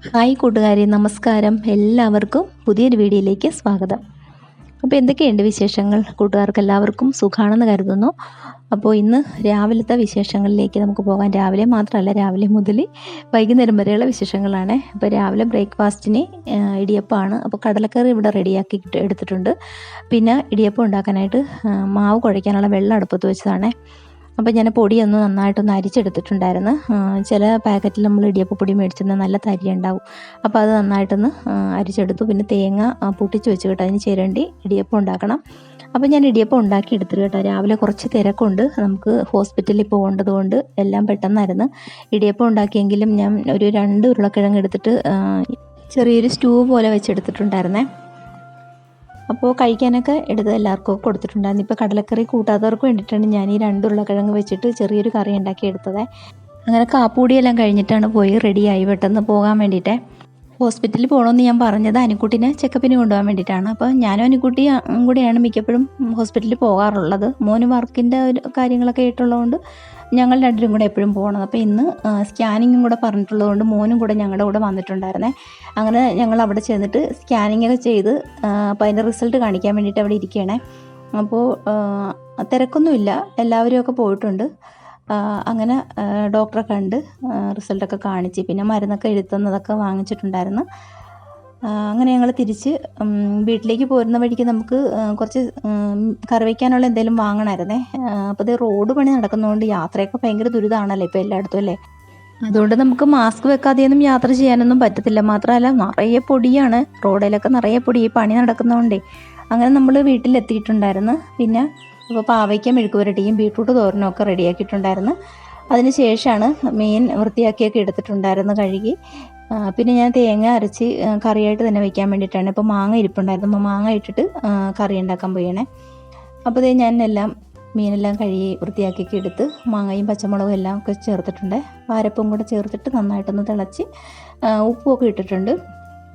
Hi കൂട്ടുകാരെ, നമസ്കാരം. എല്ലാവർക്കും പുതിയൊരു വീഡിയോയിലേക്ക് സ്വാഗതം. അപ്പോൾ എന്തൊക്കെയുണ്ട് വിശേഷങ്ങൾ? കൂട്ടുകാർക്ക് എല്ലാവർക്കും സുഖമാണെന്ന് കരുതുന്നു. അപ്പോൾ ഇന്ന് രാവിലത്തെ വിശേഷങ്ങളിലേക്ക് നമുക്ക് പോകാം. രാവിലെ മാത്രമല്ല, രാവിലെ മുതൽ വൈകുന്നേരം വരെയുള്ള വിശേഷങ്ങളാണ്. അപ്പോൾ രാവിലെ ബ്രേക്ക്ഫാസ്റ്റിന് ഇടിയപ്പമാണ്. അപ്പോൾ കടലക്കറി ഇവിടെ റെഡിയാക്കി എടുത്തിട്ടുണ്ട്. പിന്നെ ഇടിയപ്പം ഉണ്ടാക്കാനായിട്ട് മാവ് കുഴയ്ക്കാനുള്ള വെള്ളം അടുപ്പത്ത് വെച്ചതാണ്. അപ്പോൾ ഞാൻ പൊടിയൊന്ന് നന്നായിട്ടൊന്ന് അരിച്ചെടുത്തിട്ടുണ്ടായിരുന്നു. ചില പാക്കറ്റിൽ നമ്മൾ ഇടിയപ്പപ്പൊടി മേടിച്ചിരുന്ന നല്ല തരി ഉണ്ടാവും. അപ്പോൾ അത് നന്നായിട്ടൊന്ന് അരിച്ചെടുത്തു. പിന്നെ തേങ്ങ പൊട്ടിച്ച് വെച്ച് കേട്ടോ, അതിന് ചിരണ്ടി ഇടിയപ്പം ഉണ്ടാക്കണം. അപ്പോൾ ഞാൻ ഇടിയപ്പം ഉണ്ടാക്കി എടുത്തിട്ട് കേട്ടോ. രാവിലെ കുറച്ച് തിരക്കുണ്ട്, നമുക്ക് ഹോസ്പിറ്റലിൽ പോകേണ്ടതുകൊണ്ട് എല്ലാം പെട്ടെന്നായിരുന്നു. ഇടിയപ്പം ഉണ്ടാക്കിയെങ്കിലും ഞാൻ ഒരു 2 ഉരുളക്കിഴങ്ങ് എടുത്തിട്ട് ചെറിയൊരു സ്റ്റൂ പോലെ വെച്ചെടുത്തിട്ടുണ്ടായിരുന്നേ. അപ്പോൾ കഴിക്കാനൊക്കെ എടുത്ത് എല്ലാവർക്കും കൊടുത്തിട്ടുണ്ടായിരുന്നു. ഇപ്പോൾ കടലക്കറി കൂട്ടാത്തവർക്ക് വേണ്ടിയിട്ടാണ് ഞാൻ ഈ 2 ഉരുളക്കിഴങ്ങ് വെച്ചിട്ട് ചെറിയൊരു കറി ഉണ്ടാക്കി എടുത്തത്. അങ്ങനെ കാപ്പൂടിയെല്ലാം കഴിഞ്ഞിട്ടാണ് പോയി റെഡിയായി പെട്ടെന്ന് പോകാൻ വേണ്ടിയിട്ട്. ഹോസ്പിറ്റലിൽ പോകണമെന്ന് ഞാൻ പറഞ്ഞത് അനുക്കുട്ടിനെ ചെക്കപ്പിന് കൊണ്ടുപോകാൻ വേണ്ടിയിട്ടാണ്. അപ്പോൾ ഞാനും അനുക്കുട്ടിയും കൂടെയാണ് മിക്കപ്പോഴും ഹോസ്പിറ്റലിൽ പോകാറുള്ളത്. മോന് വർക്കിൻ്റെ കാര്യങ്ങളൊക്കെ ആയിട്ടുള്ളതുകൊണ്ട് ഞങ്ങൾ 2 കൂടെ എപ്പോഴും പോകണം. അപ്പോൾ ഇന്ന് സ്കാനിങ്ങും കൂടെ പറഞ്ഞിട്ടുള്ളതുകൊണ്ട് മോനും കൂടെ ഞങ്ങളുടെ കൂടെ വന്നിട്ടുണ്ടായിരുന്നേ. അങ്ങനെ ഞങ്ങൾ അവിടെ ചെന്നിട്ട് സ്കാനിങ്ങൊക്കെ ചെയ്ത് അപ്പോൾ അതിൻ്റെ റിസൾട്ട് കാണിക്കാൻ വേണ്ടിയിട്ട് അവിടെ ഇരിക്കുകയാണേ. അപ്പോൾ തിരക്കൊന്നുമില്ല, എല്ലാവരും പോയിട്ടുണ്ട്. അങ്ങനെ ഡോക്ടറെ കണ്ട് റിസൾട്ടൊക്കെ കാണിച്ച് പിന്നെ മരുന്നൊക്കെ എഴുതുന്നതൊക്കെ വാങ്ങിച്ചിട്ടുണ്ടായിരുന്നു. അങ്ങനെ ഞങ്ങൾ തിരിച്ച് വീട്ടിലേക്ക് പോരുന്ന വഴിക്ക് നമുക്ക് കുറച്ച് കറി വയ്ക്കാനുള്ള എന്തെങ്കിലും വാങ്ങണമായിരുന്നേ. അപ്പോൾ ഇത് റോഡ് പണി നടക്കുന്നതുകൊണ്ട് യാത്രയൊക്കെ ഭയങ്കര ദുരിതമാണല്ലോ ഇപ്പോൾ എല്ലായിടത്തും അല്ലേ. അതുകൊണ്ട് നമുക്ക് മാസ്ക് വെക്കാതെയൊന്നും യാത്ര ചെയ്യാനൊന്നും പറ്റത്തില്ല. മാത്രമല്ല നിറയെ പൊടിയാണ്, റോഡിലൊക്കെ നിറയെ പൊടി, ഈ പണി നടക്കുന്നതുകൊണ്ടേ. അങ്ങനെ നമ്മൾ വീട്ടിലെത്തിയിട്ടുണ്ടായിരുന്നു. പിന്നെ അപ്പോൾ പാവയ്ക്ക മെഴുക്കുപുരട്ടിയും ബീട്രൂട്ട് തോരനും ഒക്കെ റെഡിയാക്കിയിട്ടുണ്ടായിരുന്നു. അതിന് ശേഷമാണ് മീൻ വൃത്തിയാക്കിയൊക്കെ എടുത്തിട്ടുണ്ടായിരുന്നു കഴുകി. പിന്നെ ഞാൻ തേങ്ങ അരച്ച് കറിയായിട്ട് തന്നെ വെക്കാൻ വേണ്ടിയിട്ടാണ്. ഇപ്പോൾ മാങ്ങ ഇരിപ്പുണ്ടായിരുന്നു, അപ്പോൾ മാങ്ങ ഇട്ടിട്ട് കറി ഉണ്ടാക്കാൻ പോയണേ. അപ്പോൾ ഞാൻ മീനെല്ലാം കഴുകി വൃത്തിയാക്കിയൊക്കെ എടുത്ത് മാങ്ങയും പച്ചമുളകും എല്ലാം ഒക്കെ ചേർത്തിട്ടുണ്ട്. അരപ്പും കൂടെ ചേർത്തിട്ട് നന്നായിട്ടൊന്ന് തിളച്ച് ഉപ്പുമൊക്കെ ഇട്ടിട്ടുണ്ട്.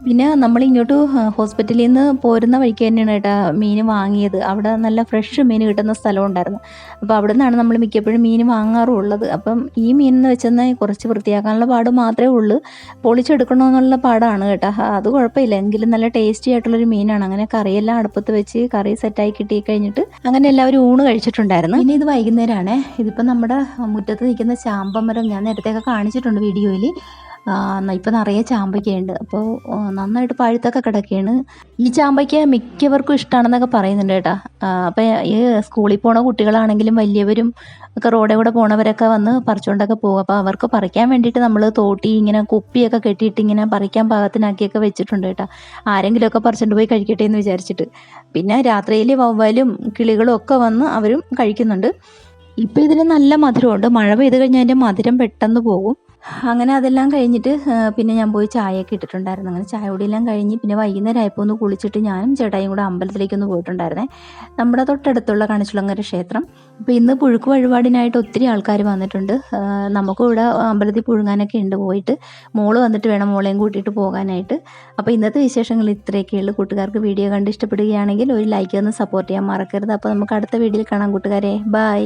പിന്നെ നമ്മൾ ഇങ്ങോട്ട് ഹോസ്പിറ്റലിൽ നിന്ന് പോരുന്ന വഴിക്ക് തന്നെയാണ് കേട്ടോ മീൻ വാങ്ങിയത്. അവിടെ നല്ല ഫ്രഷ് മീൻ കിട്ടുന്ന സ്ഥലം ഉണ്ടായിരുന്നു. അപ്പോൾ അവിടെ നിന്നാണ് നമ്മൾ മിക്കപ്പോഴും മീൻ വാങ്ങാറുള്ളത്. അപ്പം ഈ മീൻ എന്ന് വെച്ചെന്നാൽ കുറച്ച് വൃത്തിയാക്കാനുള്ള പാട് മാത്രമേ ഉള്ളൂ, പൊളിച്ചെടുക്കണമെന്നുള്ള പാടാണ് കേട്ടോ. അത് കുഴപ്പമില്ല, എങ്കിലും നല്ല ടേസ്റ്റി ആയിട്ടുള്ളൊരു മീനാണ്. അങ്ങനെ കറിയെല്ലാം അടുപ്പത്ത് വെച്ച് കറി സെറ്റായി കിട്ടി കഴിഞ്ഞിട്ട് അങ്ങനെ എല്ലാവരും ഊണ് കഴിച്ചിട്ടുണ്ടായിരുന്നു. പിന്നെ ഇത് വൈകുന്നേരമാണ്. ഇതിപ്പോൾ നമ്മുടെ മുറ്റത്ത് നിൽക്കുന്ന ചാമ്പമരം ഞാൻ നേരത്തെയൊക്കെ കാണിച്ചിട്ടുണ്ട് വീഡിയോയിൽ. ഇപ്പം നിറയെ ചാമ്പയ്ക്കയുണ്ട്. അപ്പോൾ നന്നായിട്ട് പഴുത്തൊക്കെ കിടക്കുകയാണ്. ഈ ചാമ്പയ്ക്ക മിക്കവർക്കും ഇഷ്ടമാണെന്നൊക്കെ പറയുന്നുണ്ട് കേട്ടോ. അപ്പോൾ ഈ സ്കൂളിൽ പോണ കുട്ടികളാണെങ്കിലും വലിയവരും ഒക്കെ റോഡിൽ കൂടെ പോണവരൊക്കെ വന്ന് പറിച്ചുകൊണ്ടൊക്കെ പോകും. അപ്പോൾ അവർക്ക് പറിക്കാൻ വേണ്ടിയിട്ട് നമ്മൾ തോട്ടി ഇങ്ങനെ കുപ്പിയൊക്കെ കെട്ടിയിട്ട് ഇങ്ങനെ പറിക്കാൻ പാകത്തിനാക്കിയൊക്കെ വെച്ചിട്ടുണ്ട് കേട്ടോ. ആരെങ്കിലുമൊക്കെ പറിച്ചുകൊണ്ട് പോയി കഴിക്കട്ടെ എന്ന് വിചാരിച്ചിട്ട്. പിന്നെ രാത്രിയിൽ വവ്വാലും കിളികളും ഒക്കെ വന്ന് അവരും കഴിക്കുന്നുണ്ട്. ഇപ്പോൾ ഇതിന് നല്ല മധുരമുണ്ട്. മഴ പെയ്ത് കഴിഞ്ഞാൽ അതിൻ്റെ മധുരം പെട്ടെന്ന് പോകും. അങ്ങനെ അതെല്ലാം കഴിഞ്ഞിട്ട് പിന്നെ ഞാൻ പോയി ചായയൊക്കെ ഇട്ടിട്ടുണ്ടായിരുന്നു. അങ്ങനെ ചായ കുടിയെല്ലാം കഴിഞ്ഞ് പിന്നെ വൈകുന്നേരം ആയപ്പോൾ ഒന്ന് കുളിച്ചിട്ട് ഞാനും ചേട്ടായും കൂടെ അമ്പലത്തിലേക്കൊന്ന് പോയിട്ടുണ്ടായിരുന്നേ. നമ്മുടെ തൊട്ടടുത്തുള്ള കണിച്ചുളങ്ങര ക്ഷേത്രം. അപ്പോൾ ഇന്ന് പുഴുക്ക് വഴിപാടിനായിട്ട് ഒത്തിരി ആൾക്കാർ വന്നിട്ടുണ്ട്. നമുക്കും ഇവിടെ അമ്പലത്തിൽ പുഴുങ്ങാനൊക്കെ ഉണ്ട് പോയിട്ട്. മോള് വന്നിട്ട് വേണം മോളെയും കൂട്ടിയിട്ട് പോകാനായിട്ട്. അപ്പോൾ ഇന്നത്തെ വിശേഷങ്ങൾ ഇത്രയൊക്കെയുള്ളൂ. കൂട്ടുകാർക്ക് വീഡിയോ കണ്ട് ഇഷ്ടപ്പെടുകയാണെങ്കിൽ ഒരു ലൈക്ക് തന്ന് സപ്പോർട്ട് ചെയ്യാൻ മറക്കരുത്. അപ്പോൾ നമുക്ക് അടുത്ത വീഡിയോയിൽ കാണാം കൂട്ടുകാരെ. ബൈ.